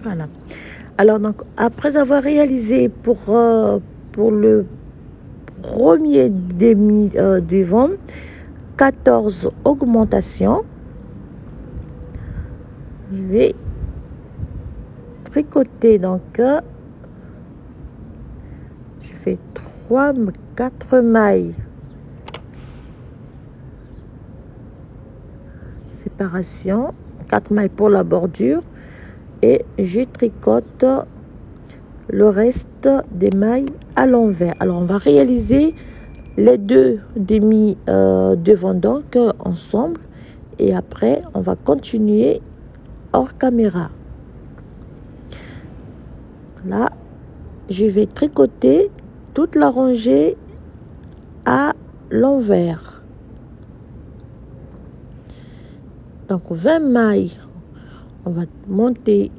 Voilà. Alors donc après avoir réalisé pour le premier demi du vent 14 augmentations, je vais tricoter. Donc je fais 4 mailles séparation, 4 mailles pour la bordure, et je tricote le reste des mailles à l'envers. Alors on va réaliser les 2 demi devant donc ensemble, et après on va continuer hors caméra. Là je vais tricoter toute la rangée à l'envers. Donc 20 mailles, on va monter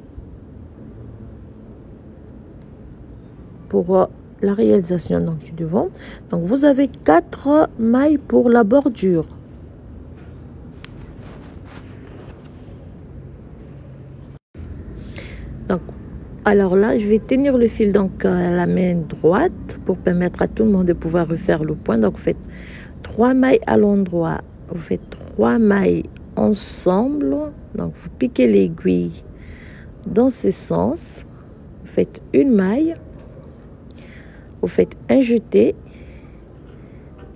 pour la réalisation donc, du devant. Donc vous avez 4 mailles pour la bordure. Donc alors là je vais tenir le fil donc à la main droite pour permettre à tout le monde de pouvoir refaire le point. Donc vous faites 3 mailles à l'endroit, vous faites 3 mailles ensemble, donc vous piquez l'aiguille dans ce sens, vous faites une maille, vous faites un jeté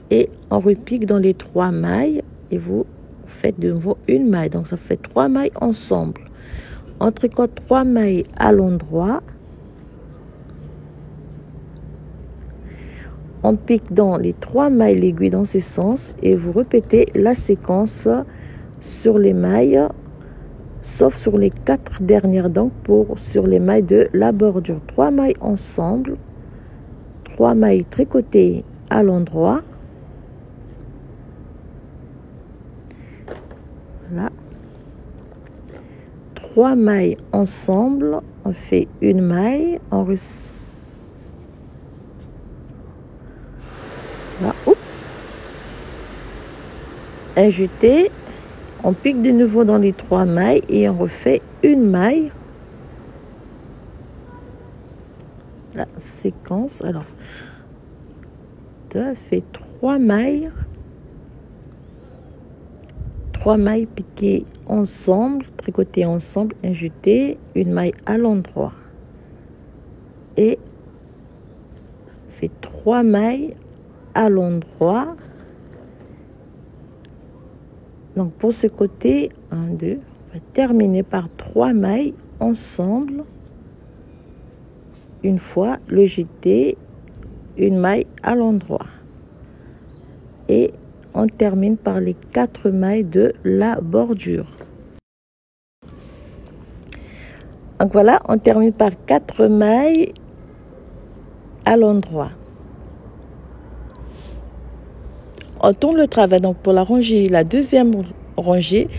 et on repique dans les 3 mailles et vous faites de nouveau une maille. Donc ça fait 3 mailles ensemble. On tricote 3 mailles à l'endroit, on pique dans les 3 mailles l'aiguille dans ce sens et vous répétez la séquence sur les mailles, sauf sur les 4 dernières, donc sur les mailles de la bordure. 3 mailles ensemble, 3 mailles tricotées à l'endroit, voilà, 3 mailles ensemble, on fait une maille, on voilà, un jeté, on pique de nouveau dans les 3 mailles et on refait une maille. La séquence, alors, fait 3 mailles, 3 mailles piquées ensemble, tricotées ensemble, un jeté, une maille à l'endroit. Et fait 3 mailles à l'endroit. Donc pour ce côté, 1, 2, on va terminer par 3 mailles ensemble. Une fois le jeté, une maille à l'endroit. Et on termine par les 4 mailles de la bordure. Donc voilà, on termine par 4 mailles à l'endroit. On tourne le travail, donc pour la rangée, la deuxième rangée,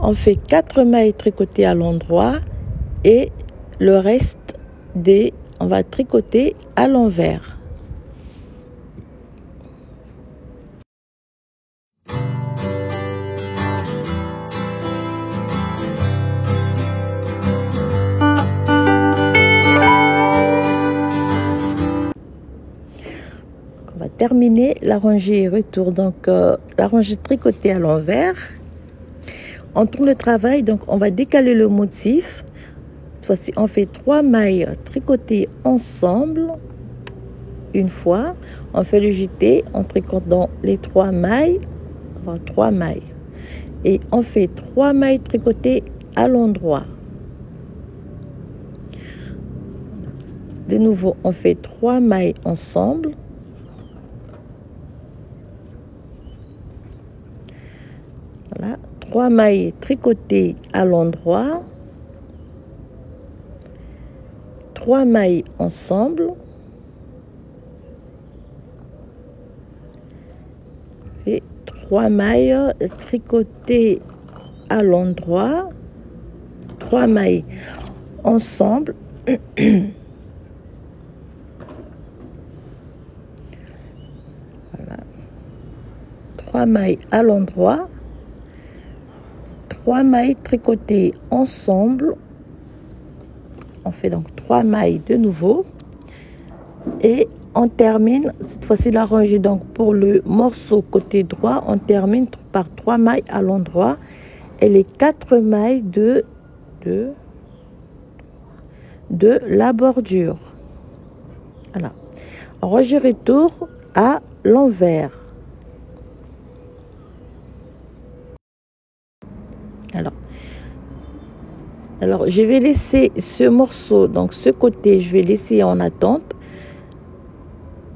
on fait 4 mailles tricotées à l'endroit et le reste on va tricoter à l'envers. On va terminer la rangée retour, donc la rangée tricotée à l'envers. On tourne le travail, donc on va décaler le motif. Cette fois-ci, on fait 3 mailles tricotées ensemble. Une fois, on fait le jeté, on tricote dans les 3 mailles, on va 3 mailles. Et on fait 3 mailles tricotées à l'endroit. De nouveau, on fait 3 mailles ensemble. Voilà, 3 mailles tricotées à l'endroit. 3 mailles ensemble. Et 3 mailles tricotées à l'endroit. 3 mailles ensemble. Voilà. 3 mailles à l'endroit. 3 mailles tricotées ensemble. On fait donc 3 mailles de nouveau. Et on termine, cette fois-ci la rangée, donc pour le morceau côté droit, on termine par 3 mailles à l'endroit et les 4 mailles de la bordure. Voilà. Rangée retour à l'envers. Alors, je vais laisser ce morceau, donc ce côté, je vais laisser en attente.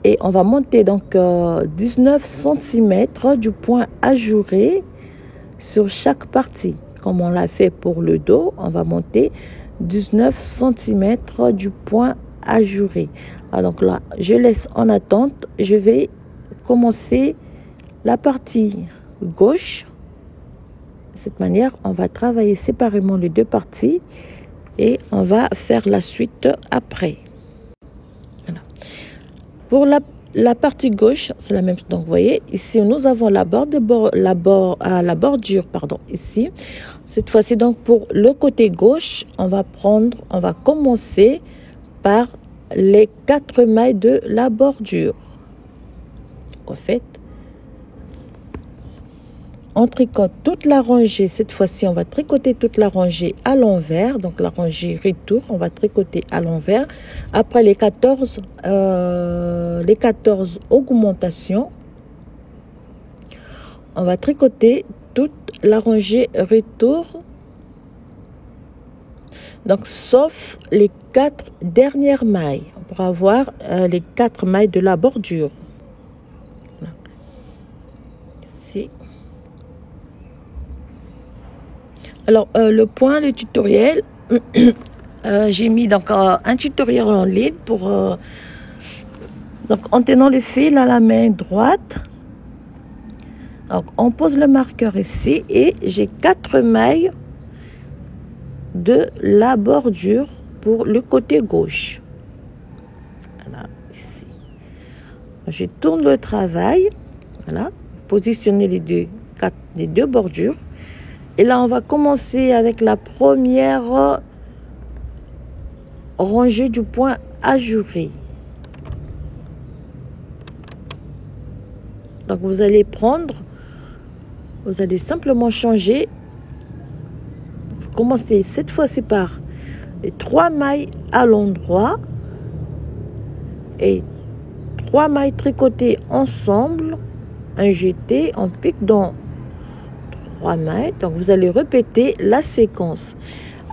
Et on va monter donc 19 cm du point ajouré sur chaque partie. Comme on l'a fait pour le dos, on va monter 19 cm du point ajouré. Alors donc là, je laisse en attente. Je vais commencer la partie gauche. De cette manière, on va travailler séparément les deux parties et on va faire la suite après. Voilà. Pour la partie gauche, c'est la même chose. Donc, vous voyez, ici, nous avons la bordure, pardon, ici. Cette fois-ci, donc, pour le côté gauche, on va commencer par les 4 mailles de la bordure. En fait, on tricote toute la rangée. Cette fois-ci, on va tricoter toute la rangée à l'envers. Donc, la rangée retour, on va tricoter à l'envers. Après les 14 augmentations, on va tricoter toute la rangée retour. Donc, sauf les 4 dernières mailles pour avoir les 4 mailles de la bordure. Ici. Alors, le tutoriel, j'ai mis donc un tutoriel en ligne pour donc en tenant le fil à la main droite. Donc, on pose le marqueur ici et j'ai 4 mailles de la bordure pour le côté gauche. Voilà, ici. Je tourne le travail. Voilà, positionner les deux bordures. Et là, on va commencer avec la première rangée du point ajouré. Donc, vous allez simplement changer. Vous commencez cette fois-ci par les 3 mailles à l'endroit et 3 mailles tricotées ensemble, un jeté, on pique dans 3 mailles. Donc, vous allez répéter la séquence.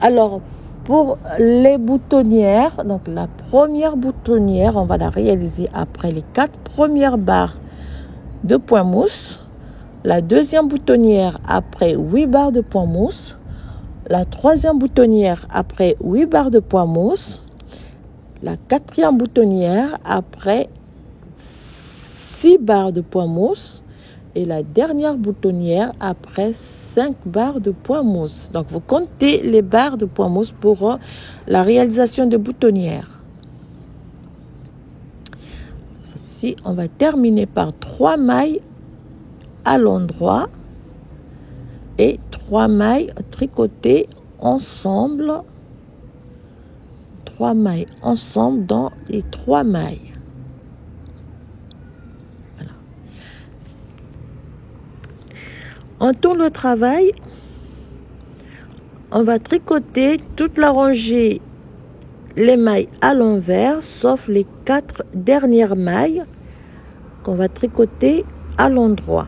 Alors, pour les boutonnières, donc la première boutonnière, on va la réaliser après les 4 premières barres de point mousse. La deuxième boutonnière après 8 barres de point mousse. La troisième boutonnière après 8 barres de point mousse. La quatrième boutonnière après 6 barres de point mousse. Et la dernière boutonnière après 5 barres de point mousse. Donc, vous comptez les barres de point mousse pour la réalisation de boutonnières. Ici, on va terminer par 3 mailles à l'endroit et 3 mailles tricotées ensemble. 3 mailles ensemble dans les 3 mailles. On tourne le travail, on va tricoter toute la rangée, les mailles à l'envers, sauf les 4 dernières mailles qu'on va tricoter à l'endroit.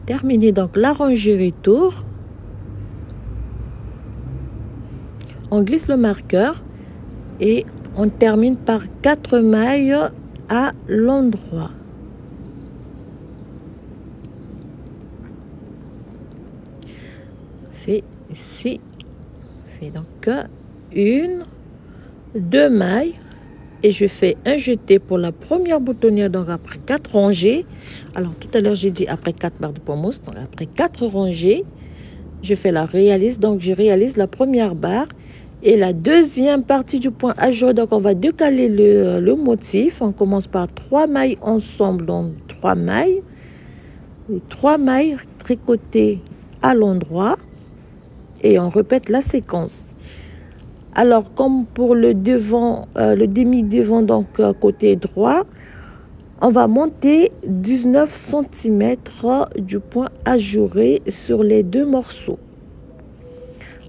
Terminer donc la rangée retour. On glisse le marqueur et on termine par 4 mailles à l'endroit. Fait ici, fait donc 1, 2 mailles. Et je fais un jeté pour la première boutonnière, donc après 4 rangées. Alors, tout à l'heure, j'ai dit après 4 barres de point mousse, donc après 4 rangées, je fais la réalise, donc je réalise la première barre et la deuxième partie du point ajouré. Donc on va décaler le motif. On commence par 3 mailles ensemble, donc 3 mailles, les 3 mailles tricotées à l'endroit et on répète la séquence. Alors comme pour le devant, le demi-devant, donc côté droit, on va monter 19 cm du point ajouré sur les 2 morceaux.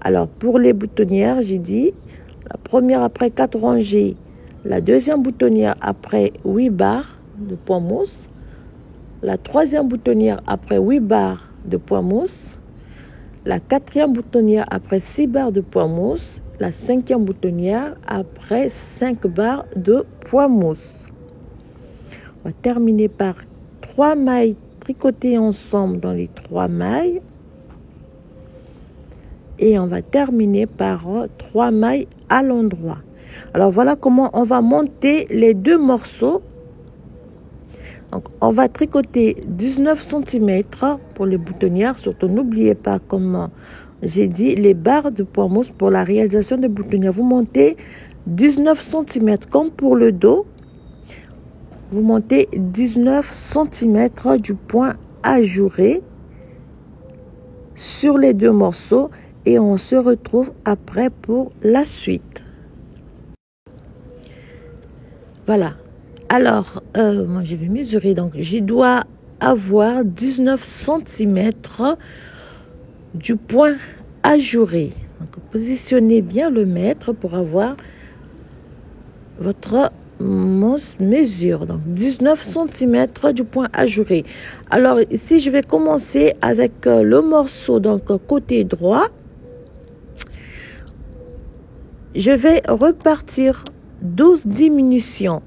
Alors, pour les boutonnières, j'ai dit la première après 4 rangées, la deuxième boutonnière après 8 barres de point mousse, la troisième boutonnière après 8 barres de point mousse, la quatrième boutonnière après 6 barres de point mousse, la cinquième boutonnière après 5 barres de point mousse. On va terminer par 3 mailles tricotées ensemble dans les 3 mailles. Et on va terminer par 3 mailles à l'endroit. Alors voilà comment on va monter les 2 morceaux. Donc on va tricoter 19 cm pour les boutonnières. Surtout n'oubliez pas, comme j'ai dit, les barres de point mousse pour la réalisation des boutonnières. Vous montez 19 cm comme pour le dos. Vous montez 19 cm du point ajouré sur les 2 morceaux. Et on se retrouve après pour la suite. Voilà. Alors, moi je vais mesurer. Donc, je dois avoir 19 cm du point ajouré. Donc, positionnez bien le mètre pour avoir votre mesure. Donc, 19 cm du point ajouré. Alors, ici, je vais commencer avec le morceau, donc côté droit. Je vais repartir 12 diminutions.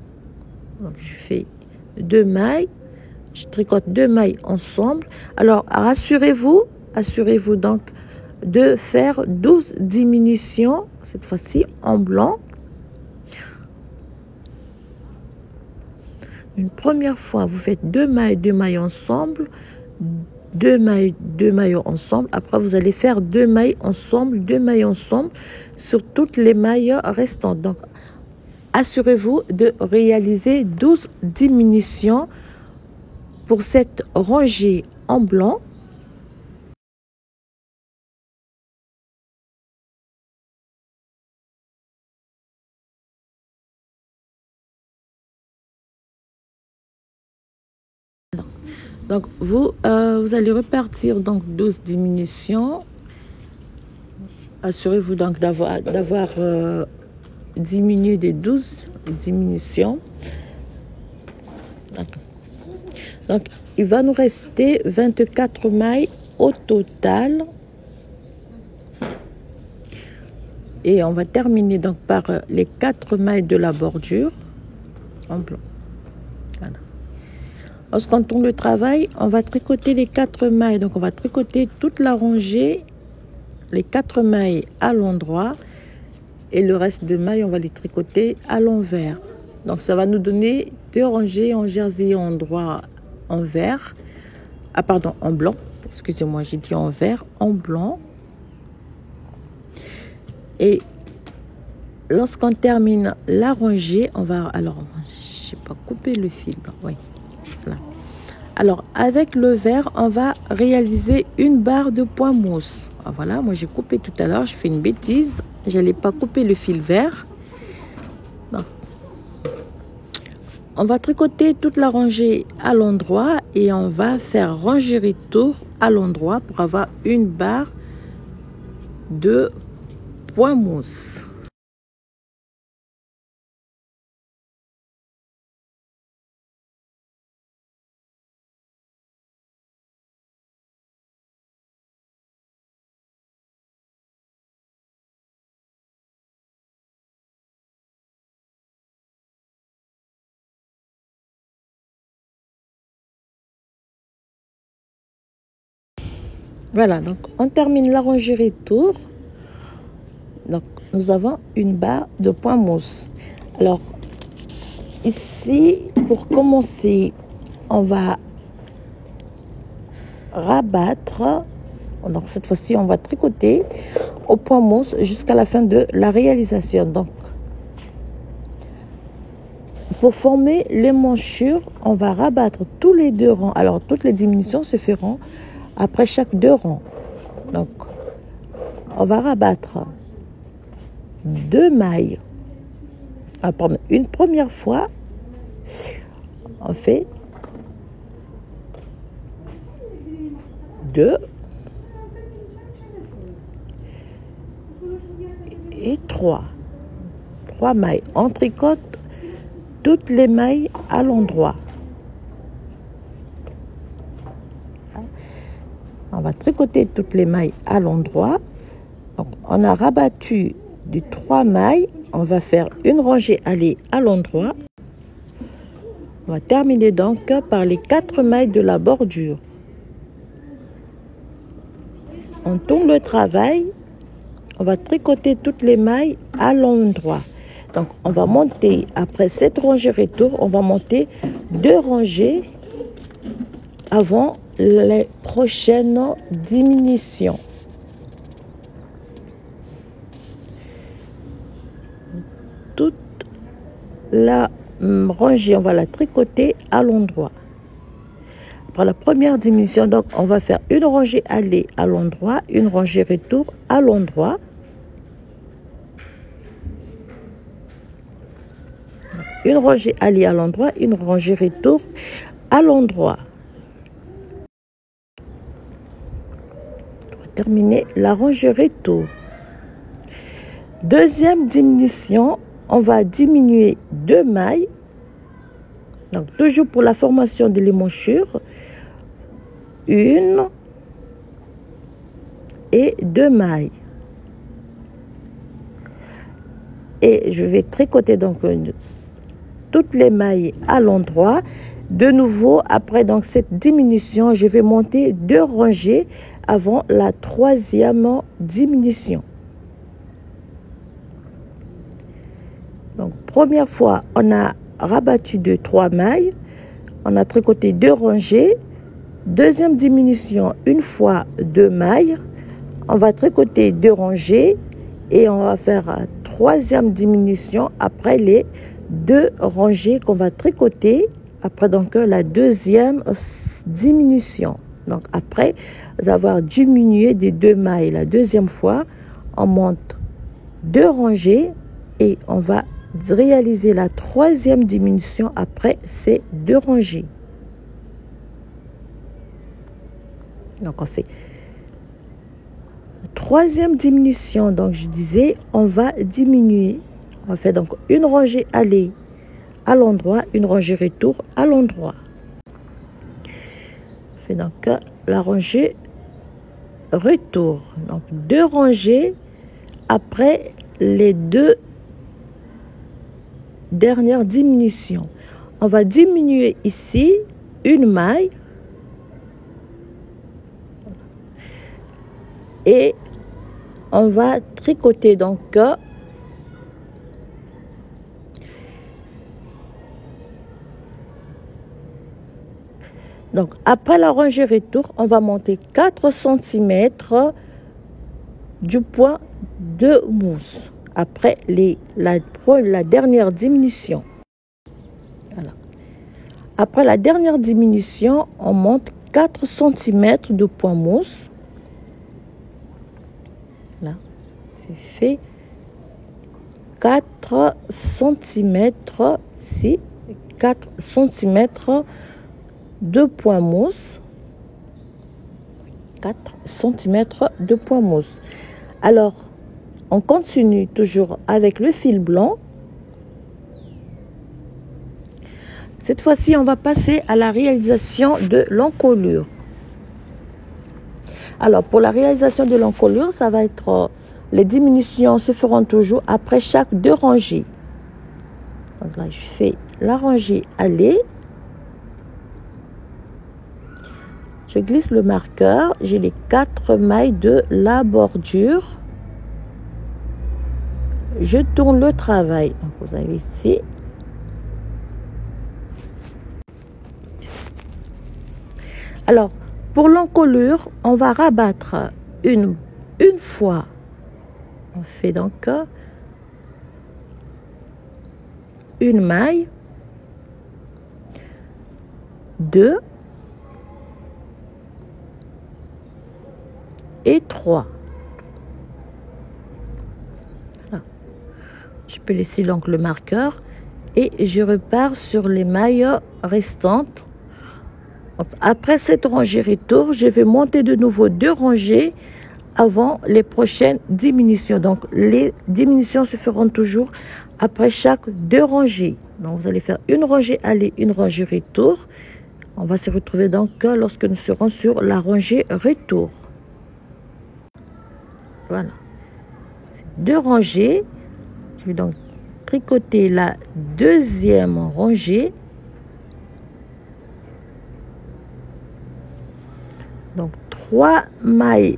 Donc, je fais 2 mailles. Je tricote 2 mailles ensemble. Alors, assurez-vous donc de faire 12 diminutions, cette fois-ci en blanc. Une première fois, vous faites 2 mailles ensemble, 2 mailles ensemble. Après, vous allez faire 2 mailles ensemble, 2 mailles ensemble sur toutes les mailles restantes. Donc, assurez-vous de réaliser 12 diminutions pour cette rangée en blanc. Donc, vous allez repartir donc 12 diminutions. Assurez-vous donc d'avoir diminué des 12 diminutions. Donc, il va nous rester 24 mailles au total. Et on va terminer donc par les 4 mailles de la bordure en blanc. Voilà. Lorsqu'on tourne le travail, on va tricoter les 4 mailles. Donc, on va tricoter toute la rangée, les 4 mailles à l'endroit. Et le reste de mailles, on va les tricoter à l'envers. Donc, ça va nous donner 2 rangées en jersey endroit en vert. Ah, pardon, en blanc. Excusez-moi, j'ai dit en vert, en blanc. Et lorsqu'on termine la rangée, on va... Alors, je sais pas, couper le fil. Oui, voilà. Alors, avec le vert, on va réaliser une barre de point mousse. Voilà, moi j'ai coupé tout à l'heure, je fais une bêtise. Je n'allais pas couper le fil vert. Donc, on va tricoter toute la rangée à l'endroit et on va faire ranger retour à l'endroit pour avoir une barre de point mousse. Voilà, donc on termine la rangée retour. Donc, nous avons une barre de point mousse. Alors, ici, pour commencer, on va rabattre Donc cette fois-ci, on va tricoter au point mousse jusqu'à la fin de la réalisation. Donc, pour former les manchures, on va rabattre tous les 2 rangs. Alors, toutes les diminutions se feront après chaque 2 rangs. Donc, on va rabattre 2 mailles. Une première fois, on fait 2 et 3 mailles. On tricote toutes les mailles à l'endroit. On va tricoter toutes les mailles à l'endroit. Donc, on a rabattu de 3 mailles. On va faire une rangée allée à l'endroit. On va terminer donc par les 4 mailles de la bordure. On tourne le travail. On va tricoter toutes les mailles à l'endroit. Donc, on va monter, après cette rangée retour, on va monter 2 rangées avant les prochaines diminutions. Toute la rangée, on va la tricoter à l'endroit. Après la première diminution, donc, on va faire une rangée allée à l'endroit, une rangée retour à l'endroit. Une rangée allée à l'endroit, une rangée retour à l'endroit. On va terminer la rangée retour. Deuxième diminution, on va diminuer 2 mailles. Donc, toujours pour la formation de l'émanchure, 1 et 2 mailles. Et je vais tricoter donc toutes les mailles à l'endroit. De nouveau, après donc cette diminution, je vais monter 2 rangées avant la 3e diminution. Donc, première fois, on a rabattu de 3 mailles. On a tricoté 2 rangées. Deuxième diminution, une fois 2 mailles. On va tricoter 2 rangées et on va faire 3e diminution après les 2 rangées qu'on va tricoter après donc la 2e diminution. Donc après avoir diminué des 2 mailles la 2e fois, on monte 2 rangées et on va réaliser la 3e diminution après ces 2 rangées. Donc on fait 3e diminution. Donc je disais, on va diminuer. On fait donc une rangée allée à l'endroit, une rangée retour à l'endroit. On fait donc la rangée retour. Donc 2 rangées après les 2 dernières diminutions. On va diminuer ici une maille et on va tricoter donc après la rangée retour, on va monter 4 cm du point de mousse après la dernière diminution. Voilà. Après la dernière diminution, on monte 4 cm de point mousse. Là, c'est fait 4 cm, ici, 4 cm de point mousse. 4 cm de point mousse. Alors, on continue toujours avec le fil blanc. Cette fois-ci, on va passer à la réalisation de l'encolure. Alors, pour la réalisation de l'encolure, ça va être... les diminutions se feront toujours après chaque 2 rangées. Donc là, je fais la rangée allée. Je glisse le marqueur. J'ai les 4 mailles de la bordure. Je tourne le travail. Donc, vous avez ici. Alors, Pour l'encolure, on va rabattre une fois. On fait donc une maille, 2 et 3. Voilà. Je peux laisser donc le marqueur et je repars sur les mailles restantes. Donc, après cette rangée retour, je vais monter de nouveau 2 rangées avant les prochaines diminutions. Donc, les diminutions se feront toujours après chaque 2 rangées. Donc, vous allez faire une rangée aller, une rangée retour. On va se retrouver donc lorsque nous serons sur la rangée retour. Voilà. 2 rangées. Je vais donc tricoter la deuxième rangée. Donc, 3 mailles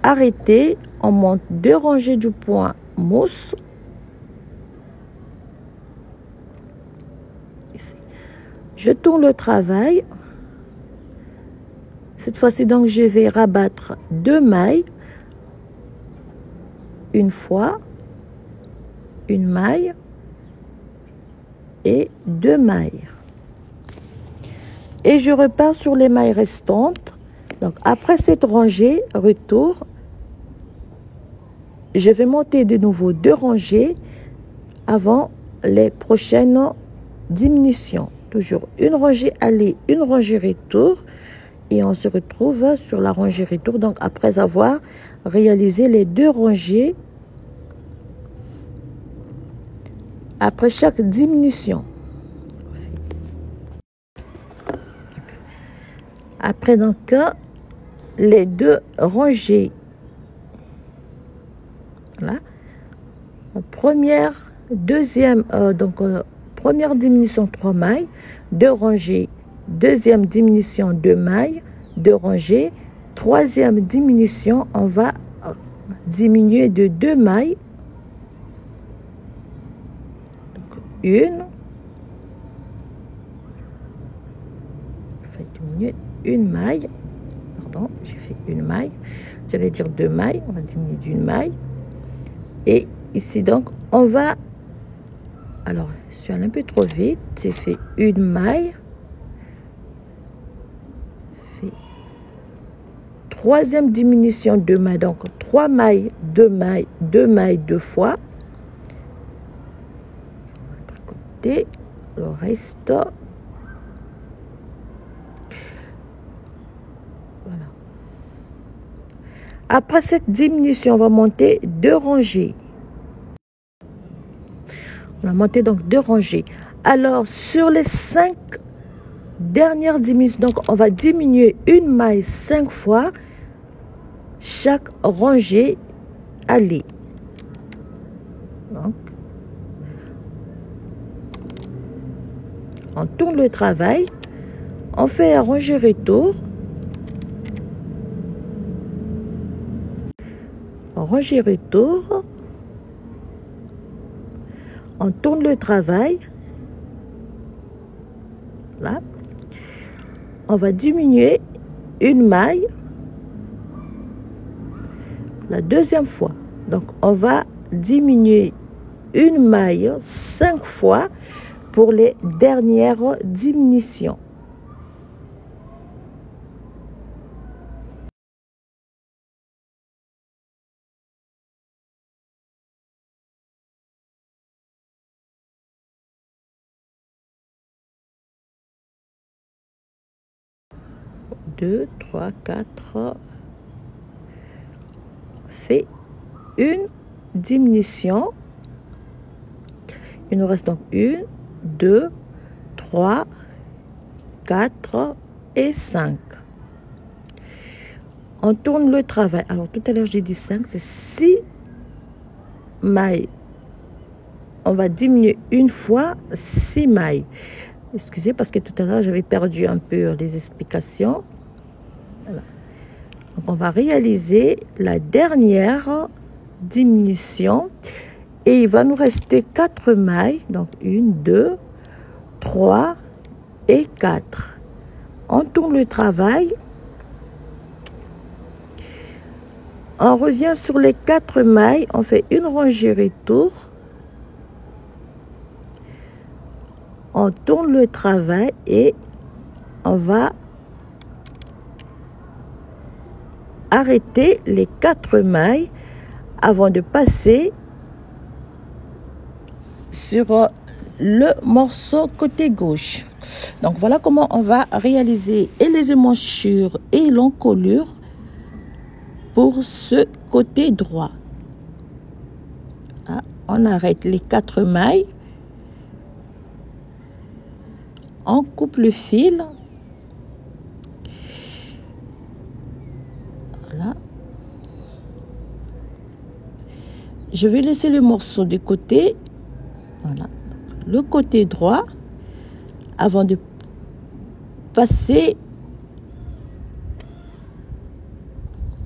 arrêtées. On monte 2 rangées du point mousse. Ici. Je tourne le travail. Cette fois-ci, donc, je vais rabattre 2 mailles. Une fois. Une maille. Et 2 mailles. Et je repars sur les mailles restantes. Donc, après cette rangée, retour, je vais monter de nouveau 2 rangées avant les prochaines diminutions. Toujours une rangée aller, une rangée retour. Et on se retrouve sur la rangée retour. Donc, après avoir réalisé les 2 rangées après chaque diminution. Après, donc, les 2 rangées. Voilà. Première, deuxième, première diminution 3 mailles, 2 rangées, deuxième diminution 2 mailles, 2 rangées, troisième diminution, on va diminuer de 2 mailles, donc une, je vais diminuer une maille, pardon, j'ai fait une maille, j'allais dire 2 mailles, on va diminuer d'une maille. Et ici, donc, on va... Alors, je suis allée un peu trop vite. J'ai fait une maille. Fait troisième diminution, 2 mailles. Donc, 3 mailles, 2 mailles, 2 mailles 2 fois. On va tricoter le reste. Voilà. Après cette diminution, on va monter 2 rangées. On va monter donc 2 rangées. Alors, sur les 5 dernières diminutions, donc on va diminuer une maille 5 fois chaque rangée aller. Donc, on tourne le travail. On fait un rangée retour. Rangée retour. On tourne le travail. Là. On va diminuer une maille. La deuxième fois. Donc, on va diminuer une maille 5 fois pour les dernières diminutions. Deux, trois, quatre. Fait une diminution. Il nous reste donc 1, 2, 3, 4 et 5. On tourne le travail. Alors, tout à l'heure, j'ai dit 5, c'est 6 mailles. On va diminuer une fois 6 mailles. Excusez, parce que tout à l'heure, j'avais perdu un peu les explications. Voilà. Donc, on va réaliser la dernière diminution. Et il va nous rester 4 mailles. Donc, 1, 2, 3 et 4. On tourne le travail. On revient sur les 4 mailles, on fait une rangée retour. On tourne le travail et on va arrêter les 4 mailles avant de passer sur le morceau côté gauche. Donc voilà comment on va réaliser et les émanchures et l'encolure pour ce côté droit. On arrête les 4 mailles, on coupe le fil. Voilà. Je vais laisser le morceau de côté. Voilà. Le côté droit avant de passer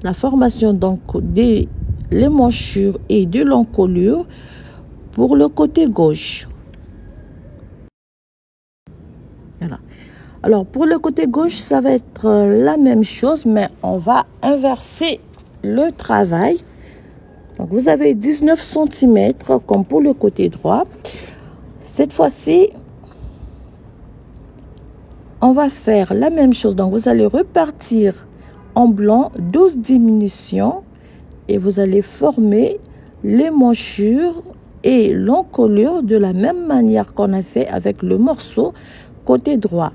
la formation donc des l'émanchure et de l'encolure pour le côté gauche. Voilà. Alors pour le côté gauche, ça va être la même chose, mais on va inverser le travail. Donc vous avez 19 cm comme pour le côté droit. Cette fois-ci, on va faire la même chose. Donc vous allez repartir en blanc 12 diminutions et vous allez former l'émanchure et l'encolure de la même manière qu'on a fait avec le morceau côté droit.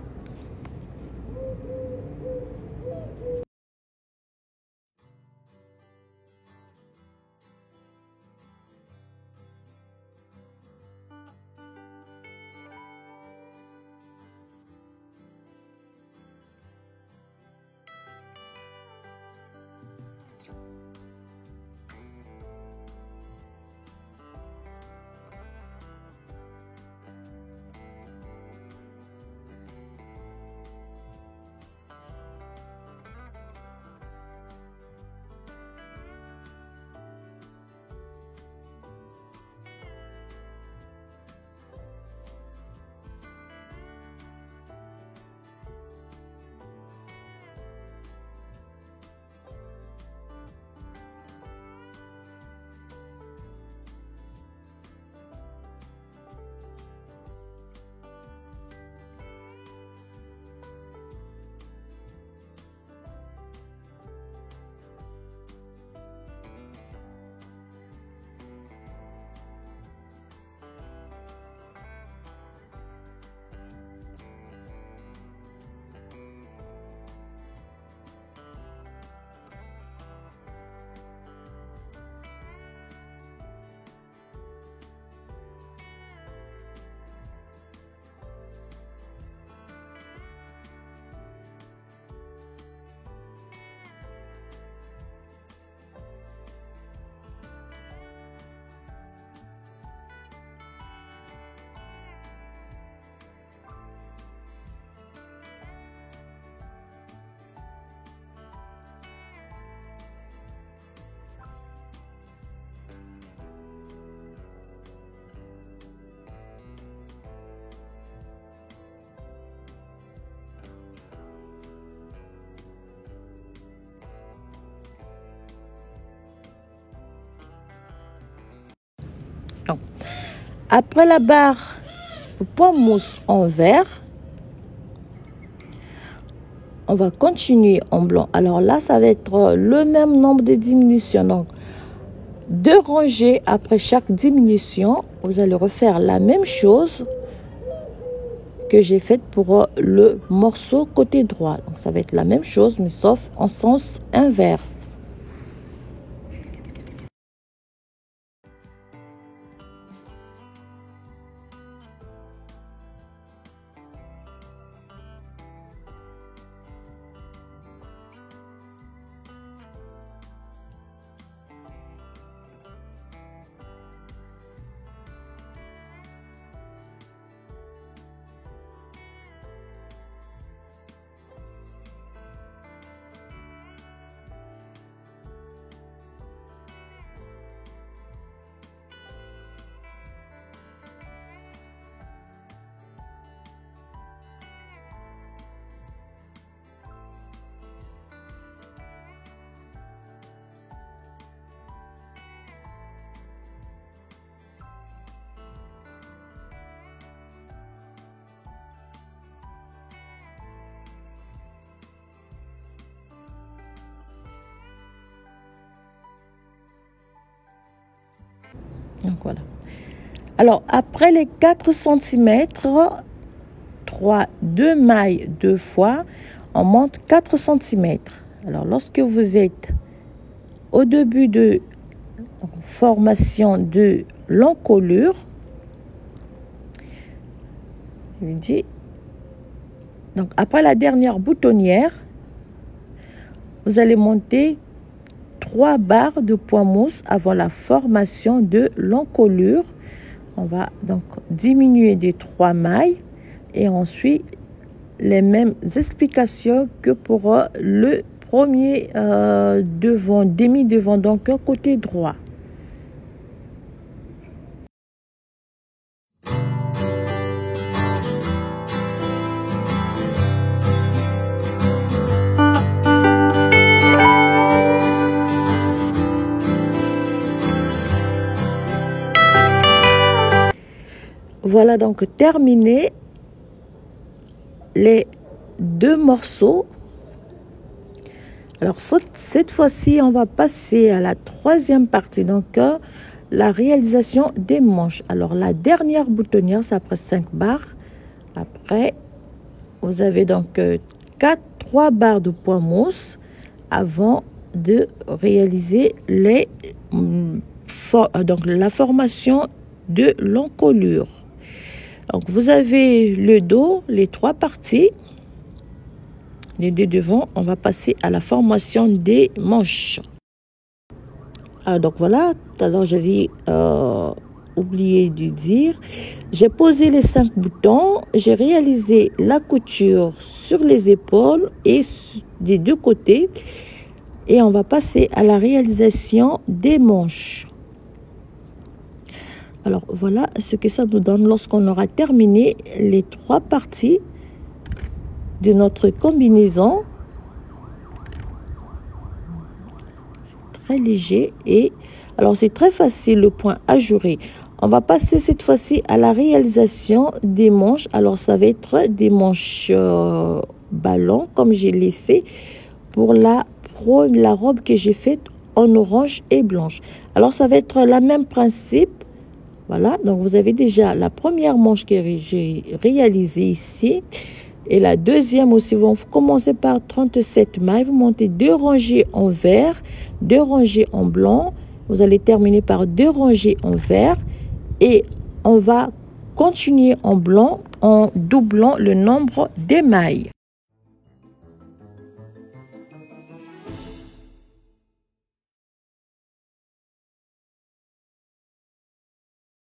Donc, après la barre pomme mousse en vert, on va continuer en blanc. Alors là, ça va être le même nombre de diminutions. Donc, 2 rangées après chaque diminution. Vous allez refaire la même chose que j'ai faite pour le morceau côté droit. Donc, ça va être la même chose, mais sauf en sens inverse. Donc voilà. Alors après les 4 cm, 2 mailles 2 fois, on monte 4 cm. Alors lorsque vous êtes au début de formation de l'encolure, je dis, donc après la dernière boutonnière, vous allez monter 3 barres de point mousse avant la formation de l'encolure. On va donc diminuer des 3 mailles et ensuite les mêmes explications que pour le premier devant, demi-devant, donc côté droit. Voilà donc terminé les 2 morceaux. Alors cette fois-ci, on va passer à la 3e partie, donc la réalisation des manches. Alors la dernière boutonnière, c'est après 5 barres. Après, vous avez donc 3 barres de point mousse avant de réaliser donc la formation de l'encolure. Donc, vous avez le dos, les 3 parties, les 2 devant. On va passer à la formation des manches. Donc, voilà. Tout à l'heure, j'avais oublié de dire. J'ai posé les 5 boutons. J'ai réalisé la couture sur les épaules et des 2 côtés. Et on va passer à la réalisation des manches. Alors, voilà ce que ça nous donne lorsqu'on aura terminé les 3 parties de notre combinaison. C'est très léger et alors c'est très facile le point ajouré. On va passer cette fois-ci à la réalisation des manches. Alors, ça va être des manches ballon comme je l'ai fait pour la robe que j'ai faite en orange et blanche. Alors, ça va être le même principe. Voilà, donc vous avez déjà la première manche que j'ai réalisée ici. Et la deuxième aussi, vous commencez par 37 mailles. Vous montez 2 rangées en vert, 2 rangées en blanc. Vous allez terminer par 2 rangées en vert. Et on va continuer en blanc en doublant le nombre des mailles.